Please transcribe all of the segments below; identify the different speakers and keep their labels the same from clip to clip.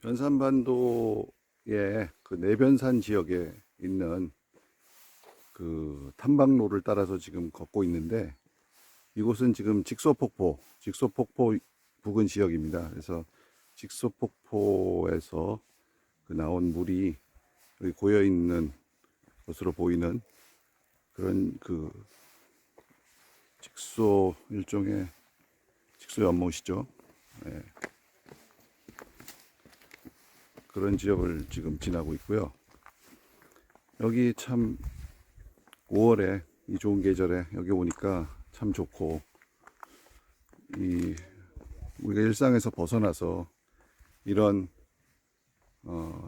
Speaker 1: 변산반도의 그 내변산 지역에 있는 그 탐방로를 따라서 지금 걷고 있는데, 이곳은 지금 직소폭포 부근 지역입니다. 그래서 직소폭포에서 그 나온 물이 여기 고여 있는 것으로 보이는 그런 그 일종의 직소 연못이죠. 네, 그런 지역을 지금 지나고 있고요. 여기 참 5월에 이 좋은 계절에 여기 오니까 참 좋고, 이 우리가 일상에서 벗어나서 이런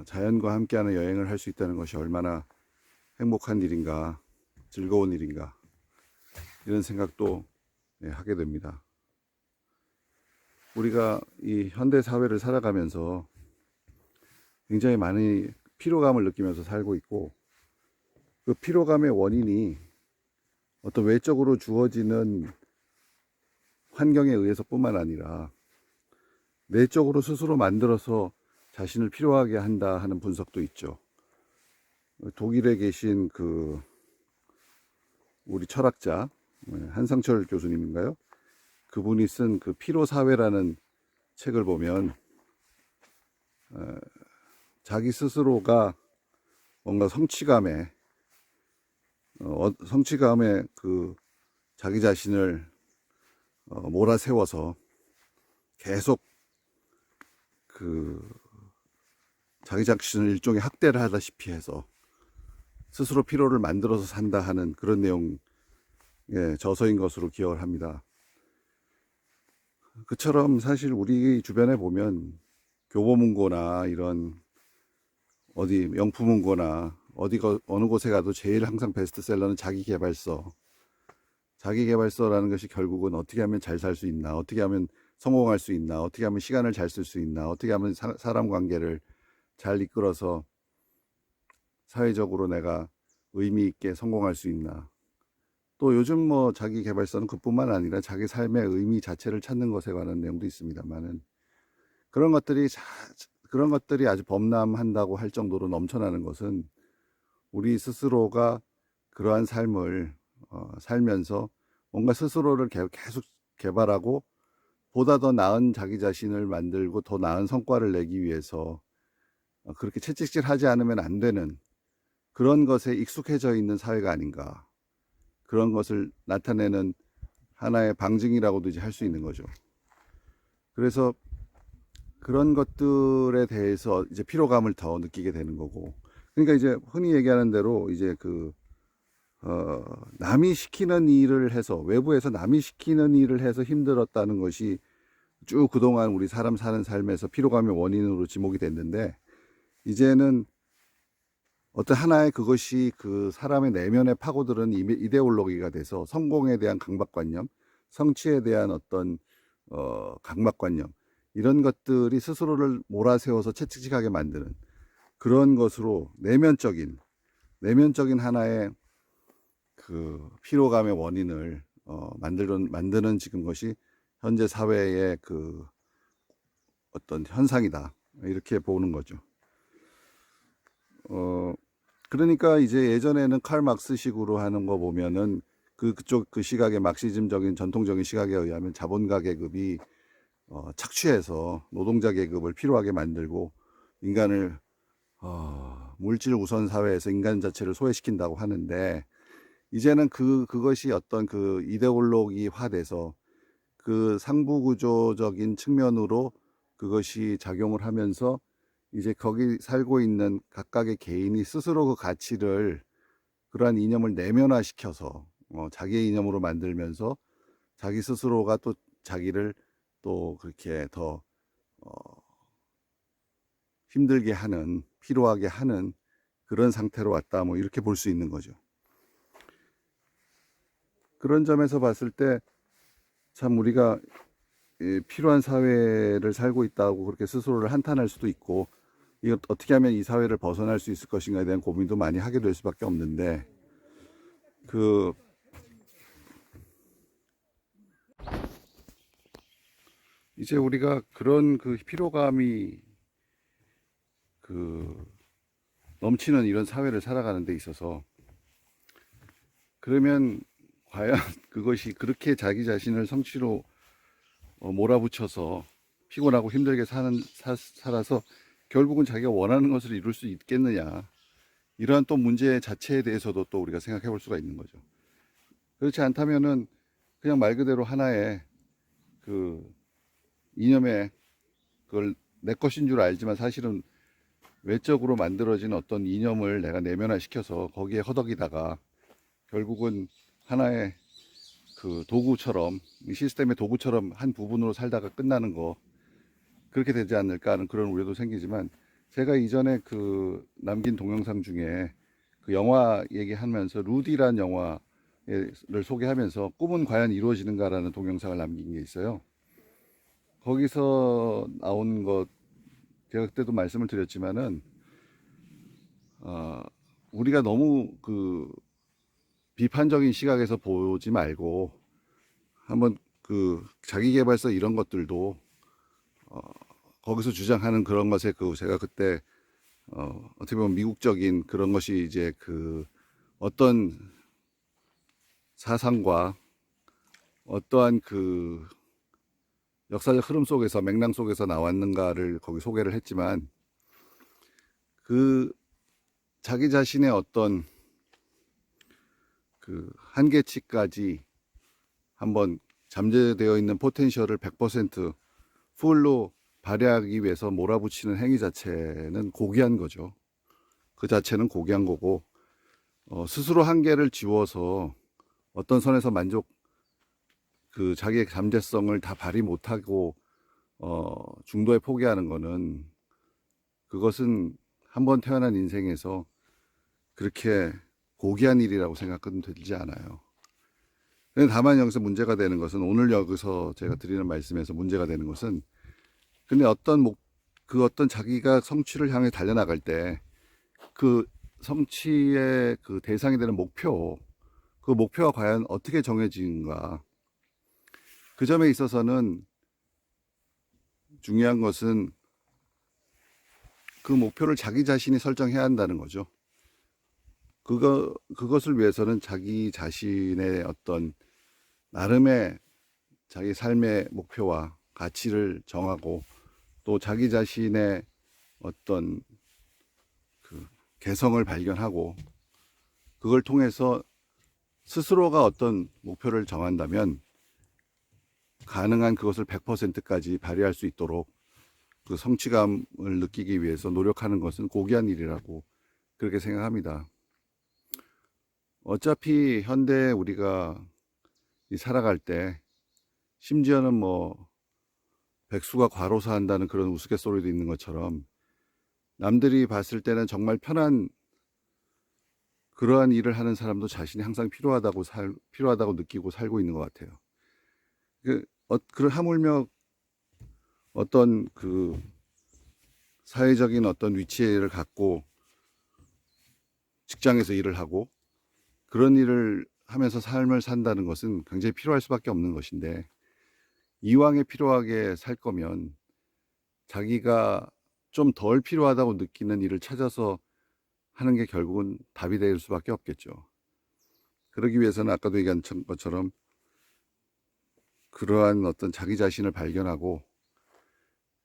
Speaker 1: 자연과 함께하는 여행을 할 수 있다는 것이 얼마나 행복한 일인가, 즐거운 일인가, 이런 생각도 하게 됩니다. 우리가 이 현대 사회를 살아가면서 굉장히 많이 피로감을 느끼면서 살고 있고, 그 피로감의 원인이 어떤 외적으로 주어지는 환경에 의해서 뿐만 아니라 내적으로 스스로 만들어서 자신을 피로하게 한다 하는 분석도 있죠. 독일에 계신 그 우리 철학자 한상철 교수님인가요? 그분이 쓴 그 피로사회라는 책을 보면 자기 스스로가 뭔가 성취감에 그 자기 자신을 몰아세워서 계속 그 자기 자신을 일종의 학대를 하다시피 해서 스스로 피로를 만들어서 산다 하는 그런 내용의 저서인 것으로 기억을 합니다. 그처럼 사실 우리 주변에 보면 교보문고나 이런 어디 명품문고나 어느 곳에 가도 제일 항상 베스트셀러는 자기계발서라는 것이 결국은 어떻게 하면 잘 살 수 있나, 어떻게 하면 성공할 수 있나, 어떻게 하면 시간을 잘 쓸 수 있나, 어떻게 하면 사람 관계를 잘 이끌어서 사회적으로 내가 의미 있게 성공할 수 있나. 또 요즘 뭐 자기 개발서는 그뿐만 아니라 자기 삶의 의미 자체를 찾는 것에 관한 내용도 있습니다만은, 그런 것들이 그런 것들이 아주 범람한다고 할 정도로 넘쳐나는 것은 우리 스스로가 그러한 삶을 살면서 뭔가 스스로를 계속 개발하고 보다 더 나은 자기 자신을 만들고 더 나은 성과를 내기 위해서 그렇게 채찍질하지 않으면 안 되는 그런 것에 익숙해져 있는 사회가 아닌가, 그런 것을 나타내는 하나의 방증이라고도 이제 할 수 있는 거죠. 그래서 그런 것들에 대해서 이제 피로감을 더 느끼게 되는 거고, 그러니까 이제 흔히 얘기하는 대로 이제 남이 시키는 일을 해서, 외부에서 남이 시키는 일을 해서 힘들었다는 것이 쭉 그동안 우리 사람 사는 삶에서 피로감의 원인으로 지목이 됐는데, 이제는 어떤 하나의 그것이 그 사람의 내면에 파고드는 이데올로기가 돼서 성공에 대한 강박관념, 성취에 대한 어떤 강박관념, 이런 것들이 스스로를 몰아세워서 채찍질하게 만드는 그런 것으로 내면적인 하나의 그 피로감의 원인을 만드는 지금 것이 현재 사회의 그 어떤 현상이다, 이렇게 보는 거죠. 그러니까 이제 예전에는 칼 막스식으로 하는 거 보면은 그쪽 그 시각의 막시즘적인 전통적인 시각에 의하면 자본가 계급이 착취해서 노동자 계급을 피로하게 만들고 인간을 물질 우선 사회에서 인간 자체를 소외시킨다고 하는데, 이제는 그것이 어떤 그 이데올로기화돼서 그 상부 구조적인 측면으로 그것이 작용을 하면서 이제 거기 살고 있는 각각의 개인이 스스로 그 가치를, 그러한 이념을 내면화시켜서 자기의 이념으로 만들면서 자기 스스로가 또 자기를 또 그렇게 더 힘들게 하는, 피로하게 하는 그런 상태로 왔다, 뭐 이렇게 볼 수 있는 거죠. 그런 점에서 봤을 때 참 우리가 필요한 사회를 살고 있다고 그렇게 스스로를 한탄할 수도 있고, 이거 어떻게 하면 이 사회를 벗어날 수 있을 것인가에 대한 고민도 많이 하게 될 수밖에 없는데, 그 이제 우리가 그런 그 피로감이 그 넘치는 이런 사회를 살아가는 데 있어서, 그러면 과연 그것이 그렇게 자기 자신을 성취로 몰아붙여서 피곤하고 힘들게 살아서 결국은 자기가 원하는 것을 이룰 수 있겠느냐, 이러한 또 문제 자체에 대해서도 또 우리가 생각해 볼 수가 있는 거죠. 그렇지 않다면은 그냥 말 그대로 하나의 그 이념에, 그걸 내 것인 줄 알지만 사실은 외적으로 만들어진 어떤 이념을 내가 내면화시켜서 거기에 허덕이다가 결국은 하나의 그 도구처럼, 이 시스템의 도구처럼 한 부분으로 살다가 끝나는 거, 그렇게 되지 않을까 하는 그런 우려도 생기지만, 제가 이전에 그 남긴 동영상 중에 그 영화 얘기하면서 루디란 영화를 소개하면서 꿈은 과연 이루어지는가라는 동영상을 남긴 게 있어요. 거기서 나온 것, 제가 그때도 말씀을 드렸지만은 우리가 너무 그 비판적인 시각에서 보지 말고 한번 그 자기계발서 이런 것들도 거기서 주장하는 그런 것에 그 제가 그때 어떻게 보면 미국적인 그런 것이 이제 그 어떤 사상과 어떠한 그 역사적 흐름 속에서 맥락 속에서 나왔는가를 거기 소개를 했지만, 그 자기 자신의 어떤 그 한계치까지 한번 잠재되어 있는 포텐셜을 100% 풀로 발휘하기 위해서 몰아붙이는 행위 자체는 고귀한 거죠. 그 자체는 고귀한 거고, 스스로 한계를 지워서 어떤 선에서 그 자기의 잠재성을 다 발휘 못하고 중도에 포기하는 거는, 그것은 한번 태어난 인생에서 그렇게 고귀한 일이라고 생각은 들지 않아요. 다만 여기서 문제가 되는 것은, 오늘 여기서 제가 드리는 말씀에서 문제가 되는 것은, 근데 그 어떤 자기가 성취를 향해 달려나갈 때 그 성취의 그 대상이 되는 그 목표가 과연 어떻게 정해지는가, 그 점에 있어서는 중요한 것은 그 목표를 자기 자신이 설정해야 한다는 거죠. 그것을 위해서는 자기 자신의 어떤 나름의 자기 삶의 목표와 가치를 정하고, 또 자기 자신의 어떤 그 개성을 발견하고, 그걸 통해서 스스로가 어떤 목표를 정한다면 가능한 그것을 100%까지 발휘할 수 있도록 그 성취감을 느끼기 위해서 노력하는 것은 고귀한 일이라고 그렇게 생각합니다. 어차피 현대 우리가 살아갈 때, 심지어는 뭐 백수가 과로사한다는 그런 우스갯소리도 있는 것처럼, 남들이 봤을 때는 정말 편한 그러한 일을 하는 사람도 자신이 항상 필요하다고 느끼고 살고 있는 것 같아요. 하물며 어떤 그 사회적인 어떤 위치를 갖고 직장에서 일을 하고 그런 일을 하면서 삶을 산다는 것은 굉장히 필요할 수밖에 없는 것인데, 이왕에 필요하게 살 거면 자기가 좀 덜 필요하다고 느끼는 일을 찾아서 하는 게 결국은 답이 될 수밖에 없겠죠. 그러기 위해서는 아까도 얘기한 것처럼 그러한 어떤 자기 자신을 발견하고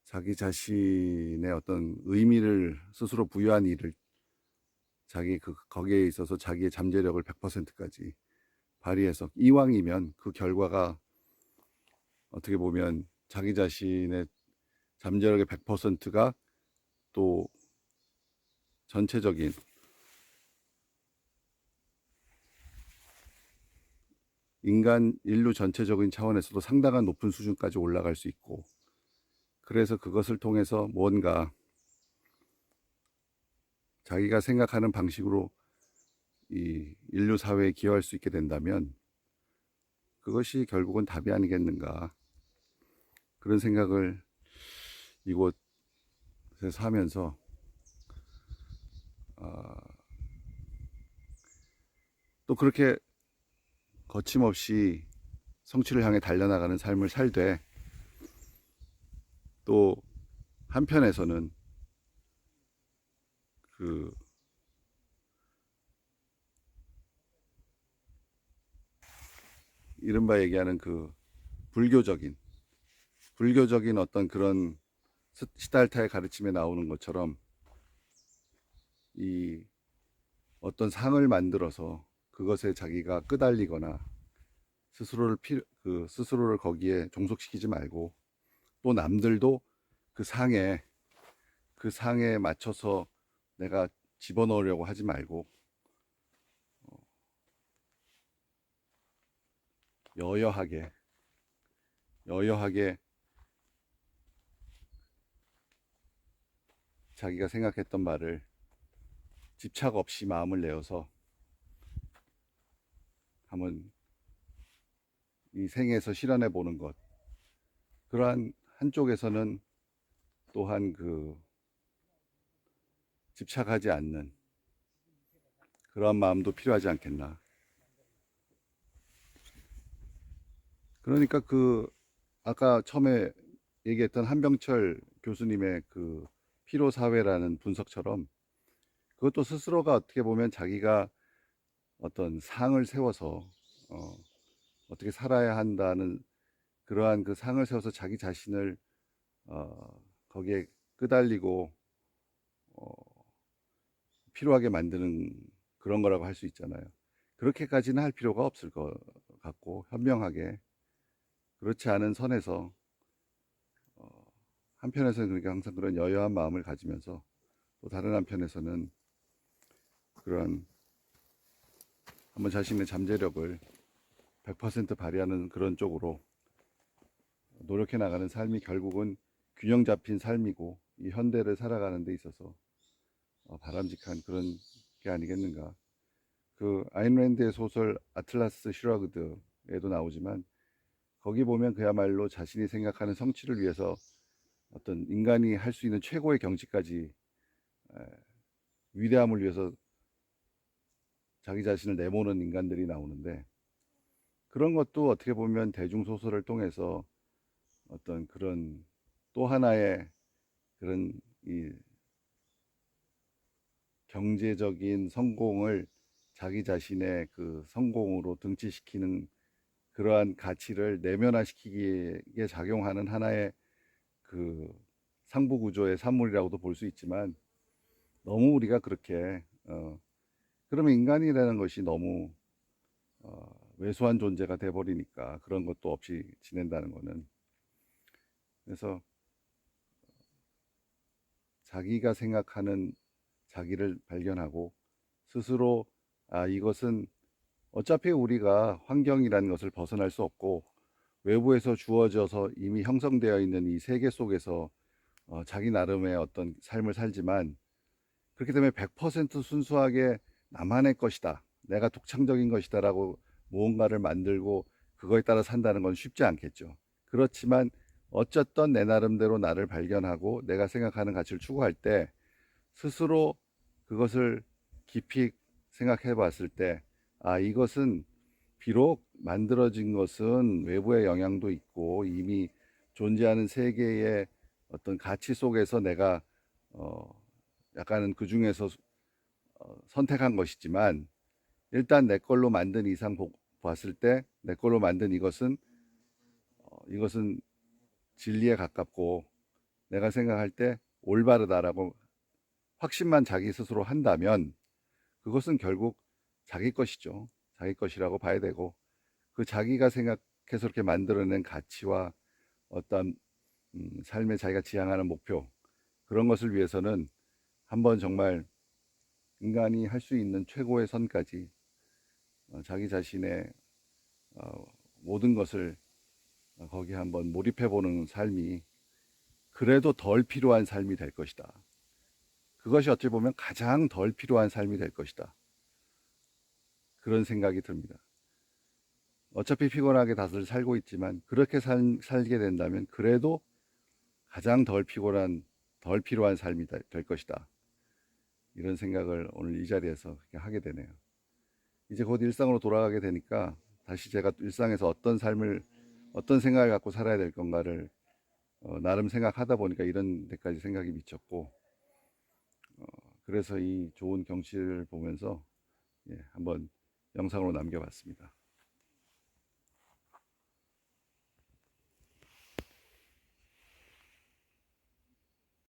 Speaker 1: 자기 자신의 어떤 의미를 스스로 부여한 일을 거기에 있어서 자기의 잠재력을 100%까지 발휘해서, 이왕이면 그 결과가 어떻게 보면 자기 자신의 잠재력의 100%가 또 전체적인 인류 전체적인 차원에서도 상당한 높은 수준까지 올라갈 수 있고, 그래서 그것을 통해서 뭔가 자기가 생각하는 방식으로 이 인류 사회에 기여할 수 있게 된다면 그것이 결국은 답이 아니겠는가, 그런 생각을 이곳에서 하면서 또 그렇게 거침없이 성취를 향해 달려나가는 삶을 살되, 또 한편에서는 그 이른바 얘기하는 그 불교적인 어떤 그런 시달타의 가르침에 나오는 것처럼 이 어떤 상을 만들어서 그것에 자기가 끄달리거나 스스로를 거기에 종속시키지 말고, 또 남들도 그 상에 맞춰서 내가 집어넣으려고 하지 말고, 여여하게 자기가 생각했던 말을 집착 없이 마음을 내어서 한번 이 생에서 실현해 보는 것. 그러한 한쪽에서는 또한 그 집착하지 않는 그러한 마음도 필요하지 않겠나. 그러니까 그 아까 처음에 얘기했던 한병철 교수님의 그 피로사회라는 분석처럼, 그것도 스스로가 어떻게 보면 자기가 어떤 상을 세워서 어떻게 살아야 한다는 그러한 그 상을 세워서 자기 자신을 거기에 끄달리고 필요하게 만드는 그런 거라고 할 수 있잖아요. 그렇게까지는 할 필요가 없을 것 같고, 현명하게 그렇지 않은 선에서 한편에서는 그러니까 항상 그런 여여한 마음을 가지면서, 또 다른 한편에서는 그런 한번 자신의 잠재력을 100% 발휘하는 그런 쪽으로 노력해 나가는 삶이 결국은 균형 잡힌 삶이고, 이 현대를 살아가는 데 있어서 바람직한 그런 게 아니겠는가. 그 아인랜드의 소설 아틀라스 슈라그드에도 나오지만, 거기 보면 그야말로 자신이 생각하는 성취를 위해서 어떤 인간이 할 수 있는 최고의 경지까지, 위대함을 위해서 자기 자신을 내모는 인간들이 나오는데, 그런 것도 어떻게 보면 대중소설을 통해서 어떤 그런 또 하나의 그런 이 경제적인 성공을 자기 자신의 그 성공으로 등치시키는 그러한 가치를 내면화시키기에 작용하는 하나의 그 상부 구조의 산물이라고도 볼 수 있지만, 너무 우리가 그렇게 그러면 인간이라는 것이 너무 왜소한 존재가 돼버리니까, 그런 것도 없이 지낸다는 거는. 그래서 자기가 생각하는 자기를 발견하고, 스스로 이것은 어차피 우리가 환경이라는 것을 벗어날 수 없고, 외부에서 주어져서 이미 형성되어 있는 이 세계 속에서 자기 나름의 어떤 삶을 살지만, 그렇기 때문에 100% 순수하게 나만의 것이다, 내가 독창적인 것이다 라고 무언가를 만들고 그거에 따라 산다는 건 쉽지 않겠죠. 그렇지만 어쨌든 내 나름대로 나를 발견하고 내가 생각하는 가치를 추구할 때, 스스로 그것을 깊이 생각해 봤을 때, 이것은 비록 만들어진 것은 외부의 영향도 있고 이미 존재하는 세계의 어떤 가치 속에서 내가 약간은 그 중에서 선택한 것이지만, 일단 내 걸로 만든 이상 봤을 때 내 걸로 만든 이것은 진리에 가깝고 내가 생각할 때 올바르다라고 확신만 자기 스스로 한다면, 그것은 결국 자기 것이죠. 자기 것이라고 봐야 되고, 그 자기가 생각해서 이렇게 만들어낸 가치와 어떤 삶에 자기가 지향하는 목표, 그런 것을 위해서는 한번 정말 인간이 할 수 있는 최고의 선까지 자기 자신의 모든 것을 거기에 한번 몰입해보는 삶이 그래도 덜 필요한 삶이 될 것이다. 그것이 어찌 보면 가장 덜 필요한 삶이 될 것이다. 그런 생각이 듭니다. 어차피 피곤하게 다들 살고 있지만, 그렇게 살게 된다면 그래도 가장 덜 필요한 삶이 될 것이다. 이런 생각을 오늘 이 자리에서 하게 되네요. 이제 곧 일상으로 돌아가게 되니까 다시 제가 일상에서 어떤 생각을 갖고 살아야 될 건가를 나름 생각하다 보니까 이런 데까지 생각이 미쳤고, 그래서 이 좋은 경치를 보면서 한번 영상으로 남겨봤습니다.